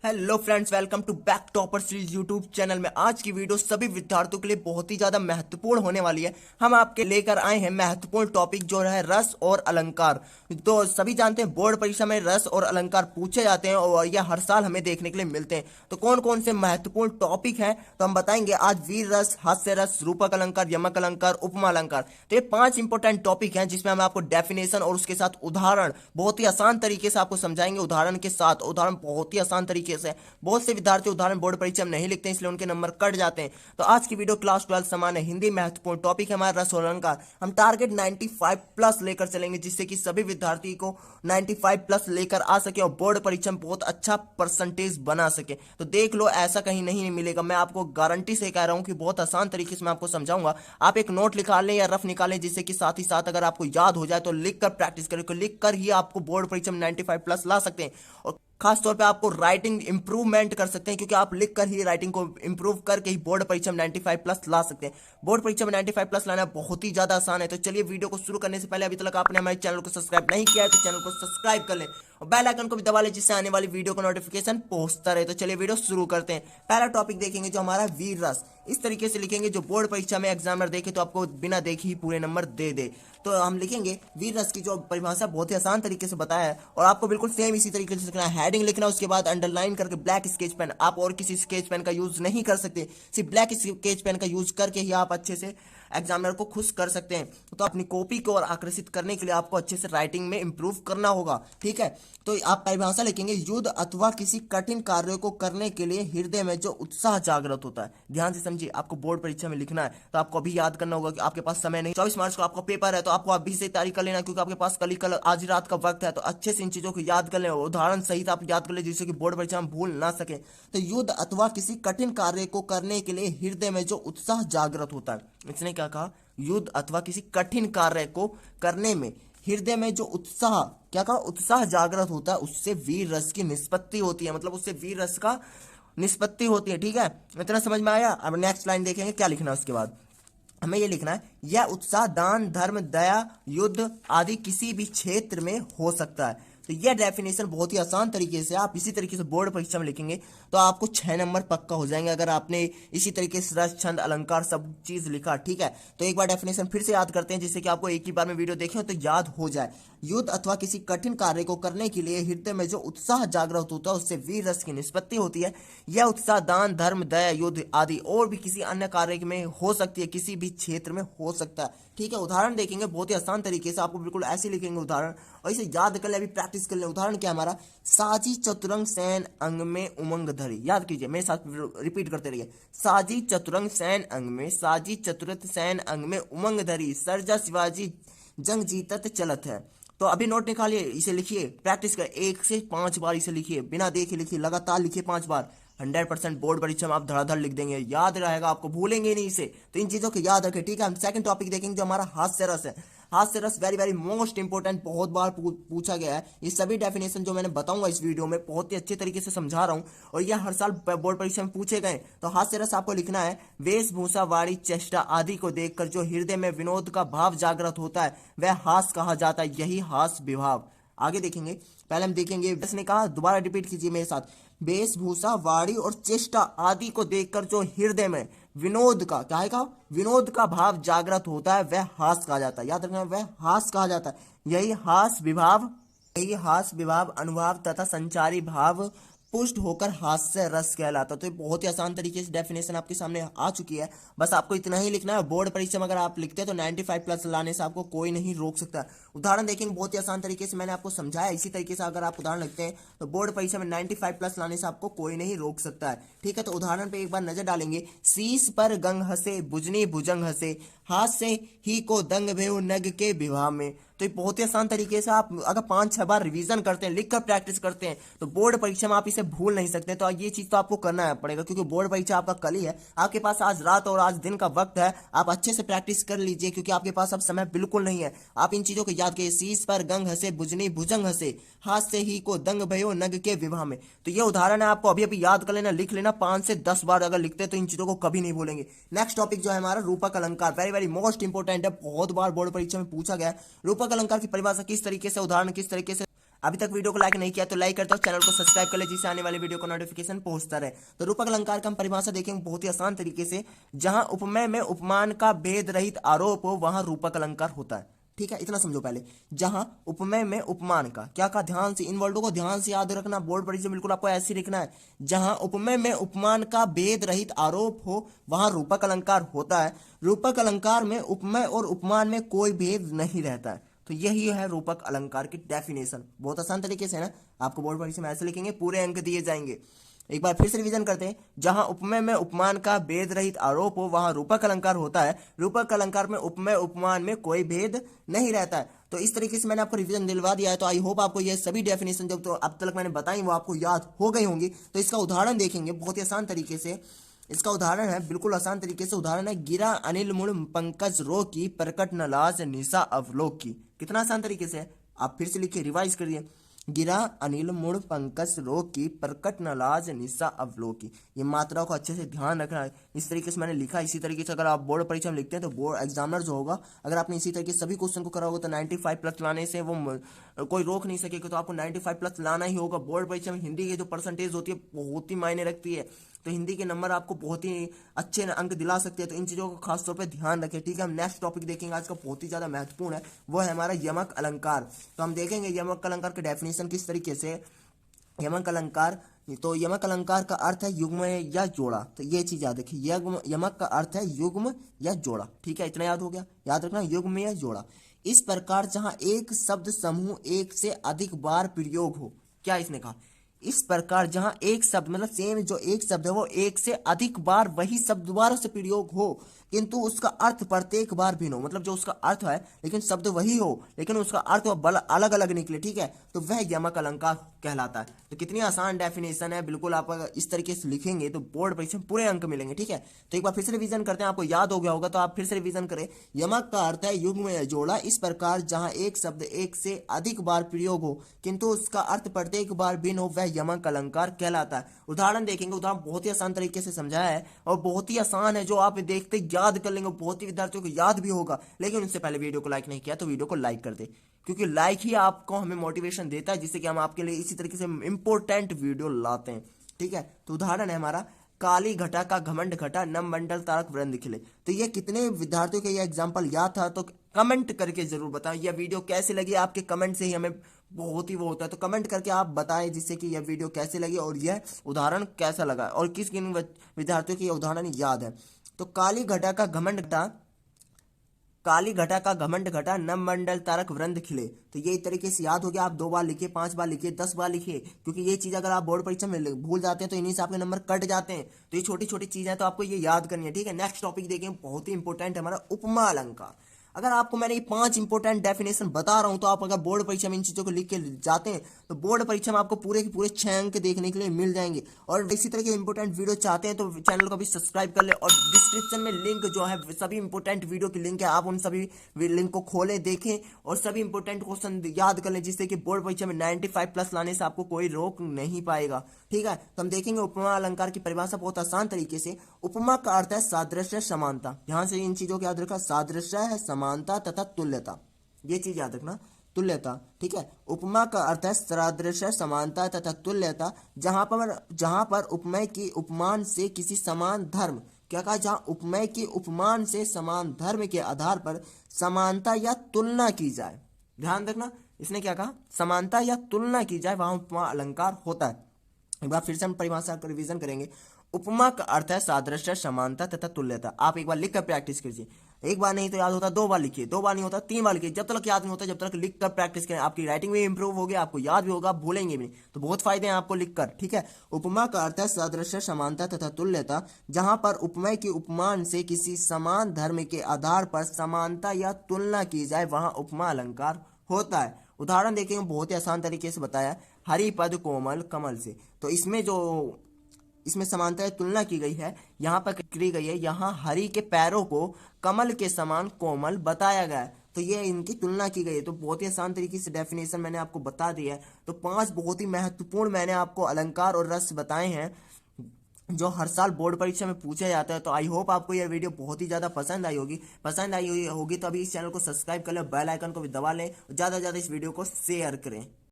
Hello friends, welcome to back topper series YouTube channel में। आज की वीडियो सभी विद्यार्थियों के लिए बहुत ही ज्यादा महत्वपूर्ण होने वाली है। हम आपके लेकर आए हैं महत्वपूर्ण टॉपिक जो है रस और अलंकार। तो सभी जानते हैं बोर्ड परीक्षा में रस और अलंकार पूछे जाते हैं और यह हर साल हमें देखने के लिए मिलते हैं। तो कौन कौन से महत्वपूर्ण टॉपिक हैं तो हम बताएंगे आज। वीर रस, हास्य रस, रूपक अलंकार, यमक अलंकार, उपमा अलंकार। तो ये 5 इंपॉर्टेंट टॉपिक हैं जिसमें हम आपको डेफिनेशन और उसके साथ उदाहरण बहुत ही आसान तरीके से आपको समझाएंगे। उदाहरण के साथ, उदाहरण बहुत ही आसान तरीके से। बहुत से विद्यार्थी उदाहरण बोर्ड परीक्षा में नहीं लिखते हैं, इसलिए उनके नंबर कट जाते हैं। तो आज की वीडियो क्लास 12 समान है। हिंदी महत्वपूर्ण टॉपिक है हमारा रस और अलंकार। हम टारगेट 95 प्लस लेकर चलेंगे जिससे कि सभी विद्यार्थी को 95 प्लस लेकर आ सके और बोर्ड परीक्षा में बहुत अच्छा परसेंटेज बना सके। तो देख लो, ऐसा कहीं नहीं मिलेगा। मैं आपको गारंटी से कह रहा हूं कि बहुत आसान तरीके से मैं आपको समझाऊंगा। आप एक नोट निकाल लें या रफ निकालें जिससे कि साथ ही साथ अगर आपको याद हो जाए तो लिख कर प्रैक्टिस करें। लिख कर ही आपको बोर्ड परीक्षा में 95 प्लस ला सकते हैं। और खास तौर पे आपको राइटिंग इंप्रूवमेंट कर सकते हैं क्योंकि आप लिख कर ही राइटिंग को इंप्रूव करके ही बोर्ड परीक्षा में 95 प्लस ला सकते हैं। बोर्ड परीक्षा में 95 प्लस लाना बहुत ही ज्यादा आसान है। तो चलिए, वीडियो को शुरू करने से पहले अभी तक आपने हमारे चैनल को सब्सक्राइब नहीं किया है तो चैनल को सब्सक्राइब कर लें और बेल आइकन को भी दबा लें जिससे आने वाली वीडियो को नोटिफिकेशन पहुंचता रहे। तो चलिए वीडियो शुरू करते हैं। पहला टॉपिक देखेंगे जो हमारा वीर रस। इस तरीके से लिखेंगे जो बोर्ड परीक्षा में एग्जामिनर देखे तो आपको बिना देखे ही पूरे नंबर दे दे। तो हम लिखेंगे वीर रस की जो परिभाषा बहुत ही आसान तरीके से बताया है और आपको बिल्कुल सेम इसी तरीके से लिखना है। हेडिंग लिखना, उसके बाद अंडरलाइन करके ब्लैक स्केच पेन। आप और किसी स्केच पेन का यूज नहीं कर सकते, सिर्फ ब्लैक स्केच पेन का यूज करके ही आप अच्छे से एग्जामिनर को खुश कर सकते हैं। तो अपनी कॉपी को और आकर्षित करने के लिए आपको अच्छे से राइटिंग में इंप्रूव करना होगा। ठीक है, तो आप परिभाषा लिखेंगे युद्ध अथवा किसी कठिन कार्य को करने के लिए हृदय में जो उत्साह जागृत होता है। ध्यान से समझिए, आपको बोर्ड परीक्षा में लिखना है तो आपको अभी याद करना होगा कि आपके पास समय नहीं। 24 मार्च को आपका पेपर है तो आपको अभी से तैयारी कर लेना क्योंकि आपके पास कल आज ही रात का वक्त है। तो अच्छे से इन चीजों को याद कर लें, उदाहरण सहित आप याद कर ले जिससे कि बोर्ड परीक्षा में भूल ना सके। तो युद्ध अथवा किसी कठिन कार्य को करने के लिए हृदय में जो उत्साह जागृत होता है। इसने क्या कहा? युद्ध अथवा किसी कठिन कार्य को करने में हृदय में जो उत्साह, क्या कहा? उत्साह जागृत होता है, उससे वीर रस की निष्पत्ति होती है। मतलब उससे वीर रस का निष्पत्ति होती है। ठीक है, इतना समझ में आया? अब नेक्स्ट लाइन देखेंगे क्या लिखना है। उसके बाद हमें यह लिखना है, यह उत्साह दान, धर्म, दया, युद्ध आदि किसी भी क्षेत्र में हो सकता है। तो यह डेफिनेशन बहुत ही आसान तरीके से आप इसी तरीके से बोर्ड परीक्षा में लिखेंगे तो आपको 6 नंबर पक्का हो जाएंगे अगर आपने इसी तरीके से रस, छंद, अलंकार सब चीज लिखा। ठीक है, तो एक बार डेफिनेशन फिर से याद करते हैं जिससे कि आपको एक ही बार में वीडियो देखें तो याद हो जाए। युद्ध अथवा किसी कठिन कार्य को करने के लिए हृदय में जो उत्साह जागृत होता है उससे वीर रस की निष्पत्ति होती है। यह उत्साह दान, धर्म, दया, युद्ध आदि और भी किसी अन्य कार्य में हो सकती है, किसी भी क्षेत्र में हो सकता है। ठीक है, उदाहरण देखेंगे बहुत ही आसान तरीके से। आपको बिल्कुल ऐसे लिखेंगे उदाहरण और इसे याद कर ले, अभी प्रैक्टिस कर ले। उदाहरण क्या हमारा? साजी चतुरंग सैन अंग में उमंग धरी। याद कीजिए, मेरे साथ रिपीट करते रहिए। साजी चतुरंग सैन अंग में, साजी चतुरत सैन अंग में उमंग धरी, सरजा शिवाजी जंग जीतत चलत है। तो अभी नोट निकालिए, इसे लिखिए, प्रैक्टिस कर 1 से 5 बार इसे लिखिए, बिना देखे लिखिए, लगातार लिखिए 5 बार। 100% बोर्ड परीक्षा में आप धड़ाधड़ लिख देंगे, याद रहेगा आपको, भूलेंगे नहीं इसे। तो इन चीजों को याद रखें। ठीक है, हम सेकंड टॉपिक देखेंगे जो हमारा हास्य रस है। हास्य रस वेरी वेरी मोस्ट इंपोर्टेंट, बहुत बार पूछा गया है। ये सभी डेफिनेशन जो मैंने बताऊंगा इस वीडियो में बहुत ही अच्छे तरीके से समझा रहा हूं और यह हर साल बोर्ड परीक्षा में पूछे गए। तो हास्य रस आपको लिखना है, वेशभूषा, वाणी, चेष्टा आदि को देखकर जो हृदय में विनोद का भाव जागृत होता है वह हास्य कहा जाता है। यही हास्य विभाव। आगे देखेंगे, पहले हम देखेंगे, इसने कहा, दोबारा रिपीट कीजिए मेरे साथ। वेशभूषा, वाणी और चेष्टा आदि को देखकर जो हृदय में विनोद का, क्या है कहा? विनोद का भाव जागृत होता है वह हास्य कहा जाता है। याद रखना, वह हास्य कहा जाता है। यही हास्य विभाव, यही हास्य विभाव अनुभाव तथा संचारी भाव पुष्ट होकर हास्य रस कहलाता। तो ये बहुत ही आसान तरीके से डेफिनेशन आपके सामने आ चुकी है। बस आपको इतना ही लिखना है। बोर्ड परीक्षा में अगर आप लिखते हैं तो 95 प्लस लाने से आपको कोई नहीं रोक सकता। उदाहरण देखेंगे बहुत ही आसान तरीके से मैंने आपको समझाया। इसी तरीके से अगर आप उदाहरण लिखते हैं तो बोर्ड परीक्षा में 95 प्लस लाने से आपको कोई नहीं रोक सकता है। ठीक है, तो उदाहरण पे एक बार नजर डालेंगे। शीश पर गंग हंसे, बुजनी भुजंग हंसे, हाथ से ही को दंग भेव नग के विवाह में। तो ये बहुत ही आसान तरीके से आप अगर 5-6 बार रिवीजन करते हैं, लिखकर प्रैक्टिस करते हैं तो बोर्ड परीक्षा में आप इसे भूल नहीं सकते। तो ये चीज तो आपको करना पड़ेगा क्योंकि बोर्ड परीक्षा आपका कल ही है। आपके पास आज रात और आज दिन का वक्त है, आप अच्छे से प्रैक्टिस कर लीजिए क्योंकि आपके पास अब समय बिल्कुल नहीं है। आप इन चीजों को याद कीजिए। शीश पर गंग हंसे, बुजनी भुजंग हंसे, हाथ से ही को दंग भयो नग के विवाह में। तो ये उदाहरण है, आपको अभी अभी याद कर लेना, लिख लेना। 5 से 10 बार अगर लिखते हैं तो इन चीजों को कभी नहीं भूलेंगे। नेक्स्ट टॉपिक जो है हमारा रूपक अलंकार, वेरी वेरी मोस्ट इंपोर्टेंट है, बहुत बार बोर्ड परीक्षा में पूछा गया है। रूपक अलंकार की परिभाषा किस तरीके से, उदाहरण किस तरीके से अभी तक वीडियो को लाइक नहीं किया तो लाइक करते हो, चैनल को सब्सक्राइब कर ले जिससे आने वाले वीडियो को नोटिफिकेशन पहुंचता रहे। तो रूपक अलंकार का हम परिभाषा देखेंगे बहुत ही आसान तरीके से। जहां उपमेय में उपमान का भेद रहित आरोप हो वहां रूपक अलंकार होता है। ठीक है, इतना समझो पहले। जहां उपमेय में उपमान का क्या का ध्यान से, इन वर्डों को ध्यान से याद रखना, बोर्ड परीक्षा बिल्कुल आपको ऐसे ही लिखना है। जहां उपमेय में उपमान का भेद रहित आरोप हो वहां रूपक अलंकार होता है। रूपक अलंकार में उपमेय और उपमान में कोई भेद नहीं रहता है। तो यही है रूपक अलंकार की डेफिनेशन। बहुत आसान तरीके से है ना, आपको बोर्ड परीक्षा में ऐसे लिखेंगे, पूरे अंक दिए जाएंगे। एक बार फिर से रिवीजन करते हैं। जहां उपमेय में उपमान का भेद रहित आरोप हो वहां रूपक अलंकार होता है। रूपक अलंकार में उपमेय उपमान में कोई भेद नहीं रहता है। तो इस तरीके से मैंने आपको रिवीजन दिलवा दिया है। तो आई होप आपको ये सभी डेफिनेशन जो तो अब तक मैंने बताई वो आपको याद हो गई होंगी। तो इसका उदाहरण देखेंगे बहुत ही आसान तरीके से। इसका उदाहरण है, बिल्कुल आसान तरीके से उदाहरण है, गिरा अनिल मुड़ पंकज रो की प्रकट न लाज निशा अवलोक की। कितना आसान तरीके से है, आप फिर से लिखिए, रिवाइज करिए। गिरा अनिल मुड़ पंकज रो की प्रकट न लाज निशा अवलोकी। ये मात्रा को अच्छे से ध्यान रखना है। इस तरीके से मैंने लिखा। इसी तरीके से अगर आप बोर्ड परीक्षा में लिखते हैं तो बोर्ड एग्जामिनर जो होगा, अगर आपने इसी तरीके से सभी क्वेश्चन को करा होगा तो 95 प्लस लाने से वो कोई रोक नहीं सकेगा। तो आपको 95 प्लस लाना ही होगा। बोर्ड परीक्षा में हिंदी की जो परसेंटेज होती है बहुत ही मायने रखती है। तो हिंदी के नंबर आपको बहुत ही अच्छे अंक दिला सकते हैं। तो इन चीज़ों को खास तौर पे ध्यान रखें। ठीक है, हम नेक्स्ट टॉपिक देखेंगे आज का, बहुत ही ज़्यादा महत्वपूर्ण है, वो है हमारा यमक अलंकार। तो हम देखेंगे यमक अलंकार के डेफिनेशन किस तरीके से। यमक अलंकार, तो यमक अलंकार का अर्थ है युग्म या जोड़ा। तो ये चीज याद रखिए, यमक का अर्थ है युग्म या जोड़ा। ठीक है, इतना याद हो गया। याद रखना, युग्म या जोड़ा। इस प्रकार जहां एक शब्द समूह एक से अधिक बार प्रयोग हो, क्या इसने कहा, इस प्रकार जहां एक शब्द मतलब सेम जो एक शब्द है वो एक से अधिक बार वही शब्द दोबारा से प्रयोग हो किंतु उसका अर्थ प्रत्येक बार भिन्न हो। मतलब जो उसका अर्थ है लेकिन शब्द वही हो लेकिन उसका अर्थ अलग अलग निकले। ठीक है, तो वह यमक अलंकार कहलाता है। तो कितनी आसान डेफिनेशन है, बिल्कुल आप अगर इस तरीके से लिखेंगे तो बोर्ड परीक्षा में पूरे अंक मिलेंगे। ठीक है, तो एक बार फिर से रिवीजन करते हैं, आपको याद हो गया होगा तो आप फिर से रिवीजन करें। यमक का अर्थ है युग्म या जोड़ा। इस प्रकार जहां एक शब्द एक से अधिक बार प्रयोग हो किंतु उसका अर्थ प्रत्येक बार भिन्न हो वह यमक अलंकार कहलाता है। उदाहरण देखेंगे, उदाहरण बहुत ही आसान तरीके से समझाया है और बहुत ही आसान है, जो आप देखते याद कर लेंगे, बहुत ही विद्यार्थियों को याद भी होगा। लेकिन उससे पहले वीडियो को लाइक नहीं किया तो वीडियो को लाइक कर दे, क्योंकि लाइक ही आपको हमें मोटिवेशन देता है जिससे कि हम आपके लिए इसी तरीके से इंपॉर्टेंट वीडियो लाते हैं। ठीक है, तो उदाहरण है हमारा, काली घटा का घमंड घटा नम मंडल तारक वृंद खिले। तो ये कितने विद्यार्थियों के ये एग्जांपल याद था तो कमेंट करके जरूर बताएं। यह वीडियो कैसी लगी, आपके कमेंट से ही हमें बहुत ही वो होता है। तो कमेंट करके आप बताएं जिससे कि यह वीडियो कैसी लगी और यह उदाहरण कैसा लगा और किस किन विद्यार्थियों की उदाहरण याद है। तो काली घटा का घमंड घटा, काली घटा का घमंड घटा नम मंडल तारक वृंद खिले। तो ये तरीके से याद हो गया। आप 2 बार लिखिए, 5 बार लिखिए, 10 बार लिखिए, क्योंकि ये चीज अगर आप बोर्ड परीक्षा में भूल जाते हैं तो इन्हीं से आपके नंबर कट जाते हैं। तो ये छोटी छोटी चीजें हैं तो आपको ये याद करनी है। ठीक है, नेक्स्ट टॉपिक देखें, बहुत ही इंपॉर्टेंट है हमारा उपमा अलंकार। अगर आपको मैंने ये 5 इंपॉर्टेंट डेफिनेशन बता रहा हूं तो आप अगर बोर्ड परीक्षा में इन चीजों को लिख के जाते हैं तो बोर्ड परीक्षा में आपको पूरे के पूरे 6 अंक देखने के लिए मिल जाएंगे। और इसी तरह के इंपॉर्टेंट वीडियो चाहते हैं तो चैनल को भी सब्सक्राइब कर ले और डिस्क्रिप्शन में लिंक जो है सभी इंपॉर्टेंट वीडियो की लिंक है, आप उन सभी लिंक को खोलें, देखें और सभी इंपॉर्टेंट क्वेश्चन याद कर लें जिससे कि बोर्ड परीक्षा में 95 प्लस लाने से आपको कोई रोक नहीं पाएगा। ठीक है, तो हम देखेंगे उपमा अलंकार की परिभाषा बहुत आसान तरीके से। उपमा का अर्थ है सादृश्य समानता। ध्यान से इन चीजों को याद रखा, सादृश्य है, समानता तथा तुल्यता। ये चीज याद रखना, तुल्यता। ठीक है, उपमा का अर्थ है सादृश्य समानता तथा तुल्यता। जहां पर उपमेय की उपमान से किसी समान धर्म, क्या कहा, जहां उपमेय की उपमान से समान धर्म के आधार पर समानता या तुलना की जाए। ध्यान रखना, इसने क्या कहा, समानता या तुलना की जाए वहां उपमा अलंकार होता है। एक बार फिर से हम परिभाषा का रिवीजन करेंगे। उपमा का अर्थ है सादृश्य समानता तथा तुल्यता। आप एक बार लिखकर प्रैक्टिस कीजिए, एक बार नहीं तो याद होता 2 बार लिखिए, 2 बार नहीं होता 3 बार लिखिए, जब तक याद नहीं होता जब तक लिखकर प्रैक्टिस करें। आपकी राइटिंग भी इंप्रूव होगी, आपको याद भी होगा, भूलेंगे भी नहीं। तो बहुत फायदे हैं आपको लिखकर। ठीक है, उपमा का अर्थ है सादृश्य समानता तथा तुल्यता। जहां पर उपमेय की उपमान से किसी समान धर्म के आधार पर समानता या तुलना की जाए वहां उपमा अलंकार होता है। उदाहरण देखेंगे, बहुत ही आसान तरीके से बताया, हरिपद कोमल कमल से। तो इसमें समानता या तुलना की गई है, यहाँ पर की गई है, यहाँ हरि के पैरों को कमल के समान कोमल बताया गया है। तो ये इनकी तुलना की गई है। तो बहुत ही आसान तरीके से डेफिनेशन मैंने आपको बता दी है। तो 5 बहुत ही महत्वपूर्ण मैंने आपको अलंकार और रस बताए हैं जो हर साल बोर्ड परीक्षा में पूछा जाता है। तो आई होप आपको यह वीडियो बहुत ही ज़्यादा पसंद आई होगी। तो अभी इस चैनल को सब्सक्राइब कर ले, बेल आइकन को भी दबा लें, ज़्यादा से ज़्यादा इस वीडियो को शेयर करें।